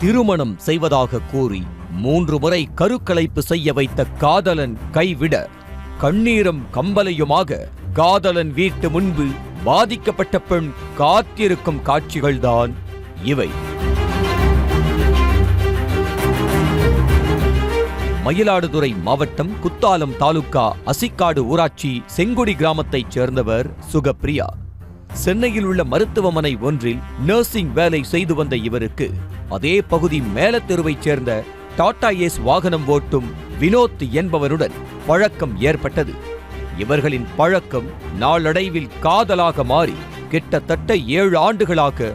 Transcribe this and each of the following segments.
திருமணம் செய்வதாக கூறி 3 முறை கருக்கலைப்பு செய்ய வைத்த காதலன் கைவிட கண்ணீரும் கம்பலையுமாக காதலன் வீட்டு முன்பு பாதிக்கப்பட்ட பெண் காத்திருக்கும் காட்சிகள்தான் இவை. மயிலாடுதுறை மாவட்டம் குத்தாலம் தாலுகா அசிக்காடு ஊராட்சி செங்குடி கிராமத்தைச் சேர்ந்தவர் சுகப்பிரியா. சென்னையில் உள்ள மருத்துவமனை ஒன்றில் நர்சிங் வேலை செய்து வந்த இவருக்கு அதே பகுதி மேலத்தெருவைச் சேர்ந்த டாடா ஏஸ் வாகனம் ஓட்டும் வினோத் என்பவருடன் பழக்கம் ஏற்பட்டது. இவர்களின் பழக்கம் நாளடைவில் காதலாக மாறி கிட்டத்தட்ட 7 ஆண்டுகளாக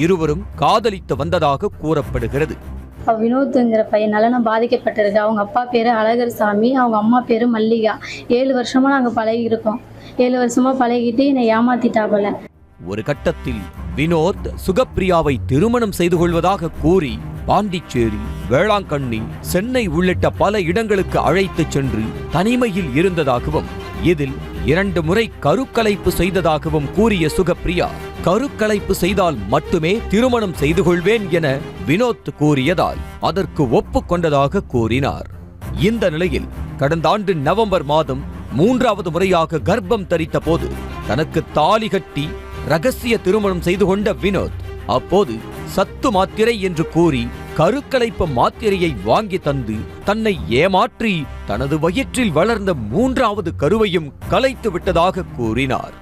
இருவரும் காதலித்து வந்ததாக கூறப்படுகிறது. வினோத்ங்கிற பையனால நான் பாதிக்கப்பட்டிருக்கேன். அவங்க அப்பா பேரு அழகர் சாமி, அவங்க அம்மா பேரு மல்லிகா. 7 வருஷமா நாங்க பழகி இருக்கோம். 7 வருஷமா பழகிட்டு என்னை ஏமாத்திட்டாபல. ஒரு கட்டத்தில் வினோத் சுகப்பிரியாவை திருமணம் செய்து கொள்வதாக கூறி பாண்டிச்சேரி, வேளாங்கண்ணி, சென்னை உள்ளிட்ட பல இடங்களுக்கு அழைத்துச் சென்று தனிமையில் இருந்ததாகவும் இதில் 2 முறை கருக்கலைப்பு செய்ததாகவும் கூறிய சுகப்பிரியா, கருக்கலைப்பு செய்தால் மட்டுமே திருமணம் செய்து கொள்வேன் என வினோத் கூறியதால் அதற்கு ஒப்புக்கொண்டதாக கூறினார். இந்த நிலையில் கடந்த ஆண்டு நவம்பர் மாதம் 3வது முறையாக கர்ப்பம் தரித்த போது தனக்கு தாலி கட்டி ரகசிய திருமணம் செய்து கொண்ட வினோத் அப்போது சத்து மாத்திரை என்று கூறி கருக்கலைப்பு மாத்திரையை வாங்கி தந்து தன்னை ஏமாற்றி தனது வயிற்றில் வளர்ந்த 3வது கருவையும் கலைத்து விட்டதாக கூறினார்.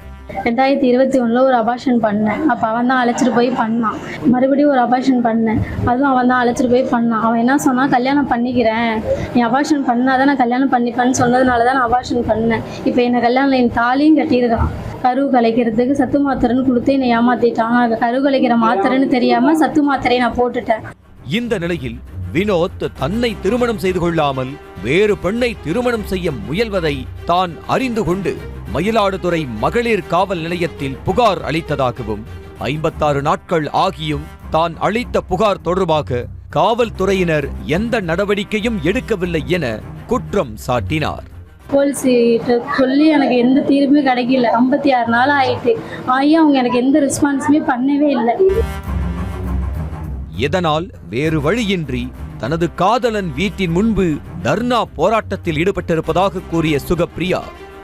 2021 ஒரு அபார்ஷன் பண்ணேன். அப்போ அவன் தான் அழைச்சிட்டு போய் பண்ணான். மறுபடியும் ஒரு அபார்ஷன் பண்ணேன். அதுவும் அவன் தான் அழைச்சிட்டு போய் பண்ணான். அவன் என்ன சொன்னான், கல்யாணம் பண்ணிக்கிறேன், நீ அபார்ஷன் பண்ணாதான் நான் கல்யாணம் பண்ணிப்பேன்னு சொன்னதுனால தான் நான் அபார்ஷன் பண்ணேன். இப்போ என்னை கல்யாணம் என் தாலியும் கட்டியிருக்கான். கரு கலைக்கிறதுக்கு சத்து மாத்திரைன்னு கொடுத்து என்னை ஏமாத்திட்டான். கரு கலைக்கிற மாத்திரைன்னு தெரியாம சத்து மாத்திரையை நான் போட்டுட்டேன். இந்த நிலையில் வினோத் தன்னை திருமணம் செய்து கொள்ளாமல் வேறு பெண்ணை திருமணம் செய்ய முயல்வதை தான் அறிந்து கொண்டு மயிலாடுதுறை மகளிர் காவல் நிலையத்தில் புகார் அளித்ததாகவும் 56 நாட்கள் ஆகியும் தான் அளித்த புகார் தொடர்பாக காவல்துறையினர் எந்த நடவடிக்கையும் எடுக்கவில்லை என குற்றம் சாட்டினார். போலீஸ்கிட்ட சொல்லி எனக்கு எந்த தீர்வுமே கிடைக்கல. 56 நாள் ஆயிட்டு அவங்க எனக்கு எந்த ரெஸ்பான்ஸுமே பண்ணவே இல்லை. இதனால் வேறு வழியின்றி தனது காதலன் வீட்டின் முன்பு தர்ணா போராட்டத்தில் ஈடுபட்டிருப்பதாக கூறிய சுகப்பிரியா,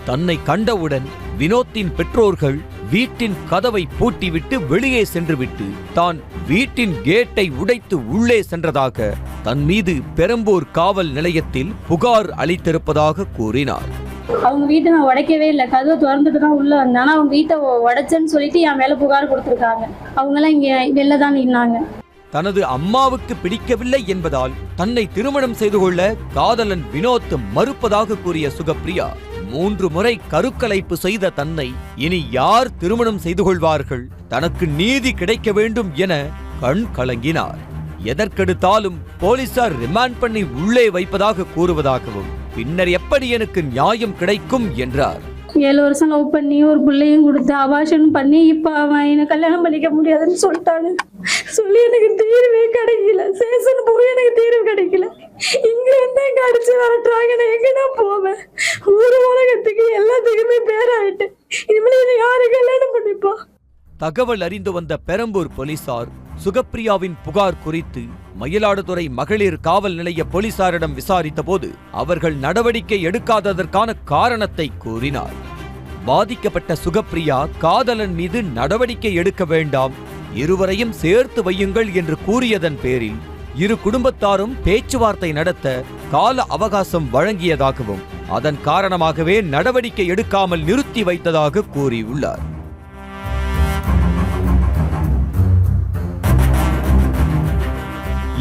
தன்னை கண்டவுடன் வினோத்தின் பெற்றோர்கள் வீட்டின் கதவை பூட்டிவிட்டு வெளியே சென்றுவிட்டு தான் வீட்டின் கேட்டை உடைத்து உள்ளே சென்றதாக தன் மீது பெரம்பூர் காவல் நிலையத்தில் புகார் அளித்திருப்பதாக கூறினார். அவங்க வீட்டை நான் உடைக்கவே இல்லை, கதவை திறந்துட்டு தான் உள்ள வந்தேன். ஆனா அவங்க வீட்டை உடைச்சேன்னு சொல்லிட்டு என் மேல புகார் கொடுத்துருக்காங்க. அவங்க எல்லாம் இங்க வெளில தான் நின்னாங்க. தனது அம்மாவுக்கு பிடிக்கவில்லை என்பதால் தன்னை திருமணம் செய்து கொள்ள காதலன் வினோத் மறுப்பதாக கூறிய சுகப்பிரியா, 3 முறை கருக்கலைப்பு செய்த தன்னை இனி யார் திருமணம் செய்து கொள்வார்கள், தனக்கு நீதி கிடைக்க வேண்டும் என கண் கலங்கினார். எதற்கெடுத்தாலும் போலீசார் ரிமாண்ட் பண்ணி உள்ளே வைப்பதாக கூறுவதாகவும் பின்னர் எப்படி எனக்கு நியாயம் கிடைக்கும் என்றார். 7 வருஷம் லவ் பண்ணி ஒரு பிள்ளையும் கொடுத்து அபார்ஷன் பண்ணி இப்ப அவன் என்ன கல்யாணம் பண்ணிக்க முடியாதுன்னு சொல்லிட்டானு சொல்லி எனக்கு தீர்வே கிடைக்கல. சேஷன் போய் எனக்கு தீர்வு கிடைக்கல. இங்க இருந்து எங்க அடிச்சு வரட்டுறாங்க, நான் எங்கதான் போவேன்? ஊர் உலகத்துக்கு எல்லாத்துக்குமே பேராயிட்டு இனிமேல் என்னை யாரு கல்யாணம் பண்ணிப்பா? தகவல் அறிந்து வந்த பெரம்பூர் போலீசார் சுகப்பிரியாவின் புகார் குறித்து மயிலாடுதுறை மகளிர் காவல் நிலைய போலீசாரிடம் விசாரித்த போது அவர்கள் நடவடிக்கை எடுக்காததற்கான காரணத்தை கூறினார். பாதிக்கப்பட்ட சுகப்பிரியா காதலன் மீது நடவடிக்கை எடுக்க வேண்டாம், இருவரையும் சேர்த்து வையுங்கள் என்று கூறியதன் பேரில் இரு குடும்பத்தாரும் பேச்சுவார்த்தை நடத்த கால அவகாசம் வழங்கியதாகவும் அதன் காரணமாகவே நடவடிக்கை எடுக்காமல் நிறுத்தி வைத்ததாக கூறியுள்ளார்.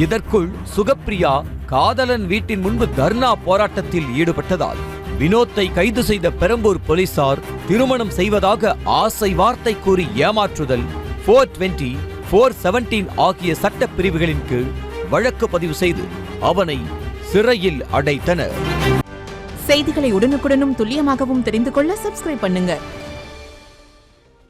இதற்குள் சுகப்பிரியா காதலன் வீட்டின் முன்பு தர்ணா போராட்டத்தில் ஈடுபட்டதால் வினோத்தை கைது செய்த பெரம்பூர் போலீசார் திருமணம் செய்வதாக ஆசை வார்த்தை கூறி ஏமாற்றுதல் 420, 417 ஆகிய சட்ட பிரிவுகளின் கீழ் வழக்கு பதிவு செய்து அவனை சிறையில் அடைத்தனர். செய்திகளை உடனுக்குடனும் துல்லியமாகவும் தெரிந்து கொள்ள சப்ஸ்கிரைப் பண்ணுங்க.